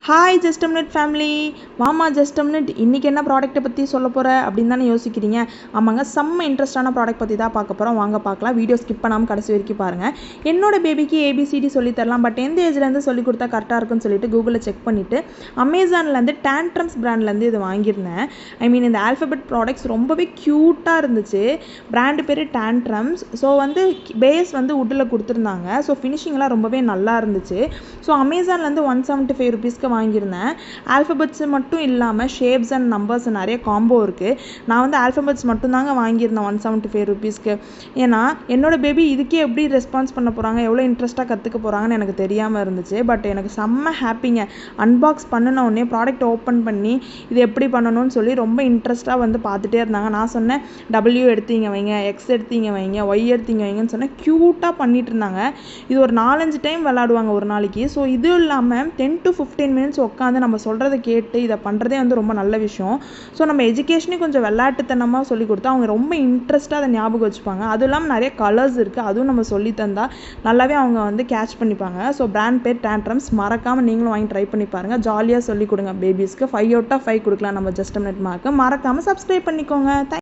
Hi ஜஸ்டம்னெட் family, வாமா ஜஸ்டம்னெட் இன்றைக்கி என்ன ப்ராடக்ட்டை பற்றி சொல்ல போகிற அப்படின்னு தானே யோசிக்கிறீங்க. ஆமாங்க, செம்ம இன்ட்ரெஸ்டான ப்ராடக்ட் பற்றி தான் பார்க்க போகிறோம். வாங்க பார்க்கலாம். வீடியோ ஸ்கிப் பண்ணாமல் கடைசி வரைக்கும் பாருங்கள். என்னோட பேபிக்கு ஏபிசிடி சொல்லித்தரலாம், பட் எந்த ஏஜ்லேருந்து சொல்லி கொடுத்தா கரெக்டாக இருக்குன்னு சொல்லிட்டு கூகுளில் செக் பண்ணிவிட்டு அமேசான்லேருந்து டேண்ட்ரம்ஸ் பிராண்ட்லேருந்து இது வாங்கியிருந்தேன். இந்த ஆல்ஃபபெட் ப்ராடக்ட்ஸ் ரொம்பவே க்யூட்டாக இருந்துச்சு. பிராண்டு பேர் டேண்ட்ரம்ஸ். ஸோ பேஸ் வுட்டில் கொடுத்துருந்தாங்க. ஸோ ஃபினிஷிங்லாம் ரொம்பவே நல்லா இருந்துச்சு. ஸோ அமேசான்லேருந்து 175 ருபீஸ்க்கு வாங்கியிருந்தேன். ஆல்ஃபபெட்ஸ் மட்டும் இல்லாமல் ஷேப்ஸ் அண்ட் நம்பர்ஸ் நிறைய காம்போ இருக்குது. நான் ஆல்ஃபபெட்ஸ் மட்டும் தாங்க வாங்கியிருந்தேன் 175 ருபீஸ்க்கு. ஏன்னா என்னோட பேபி இதுக்கே எப்படி ரெஸ்பான்ஸ் பண்ண போகிறாங்க, எவ்வளோ இன்ட்ரெஸ்ட்டாக கற்றுக்க போகிறாங்கன்னு எனக்கு தெரியாமல் இருந்துச்சு. பட் எனக்கு செம்ம ஹாப்பிங்க. அன்பாக்ஸ் பண்ணின உடனே ப்ராடக்ட் ஓப்பன் பண்ணி இது எப்படி பண்ணணும்னு சொல்லி ரொம்ப இன்ட்ரெஸ்ட்டாக பார்த்துட்டே இருந்தாங்க. நான் சொன்னேன் W எடுத்தீங்க வைங்க, X எடுத்தீங்க வைங்க, Y எடுத்தீங்க வைங்கன்னு சொன்னேன். க்யூட்டாக பண்ணிட்டு இருந்தாங்க. இது ஒரு 4-5 டைம் விளாடுவாங்க ஒரு நாளைக்கு. ஸோ இது இல்லாமல் 10 to 15 minutes உட்காந்து நம்ம சொல்கிறத கேட்டு இதை பண்ணுறதே ரொம்ப நல்ல விஷயம். ஸோ நம்ம எஜுகேஷனே கொஞ்சம் விளையாட்டுத்தனமாக சொல்லி கொடுத்தா அவங்க ரொம்ப இன்ட்ரெஸ்ட்டாக அதை ஞாபகம் வச்சுப்பாங்க. அதுவும் இல்லாமல் நிறைய கலர்ஸ் இருக்குது, அதுவும் நம்ம சொல்லி தந்தால் நல்லாவே அவங்க கேட்ச் பண்ணிப்பாங்க. ஸோ பிராண்ட் பேர் டேண்ட்ரம்ஸ். மறக்காமல் நீங்களும் வாங்கி ட்ரை பண்ணி பாருங்கள். ஜாலியாக சொல்லி கொடுங்க பேபிஸ்க்கு. 5 out of 5 கொடுக்கலாம் நம்ம ஜஸ்டம்னெட் மார்க்கு. மறக்காமல் சப்ஸ்கிரைப் பண்ணிக்கோங்க.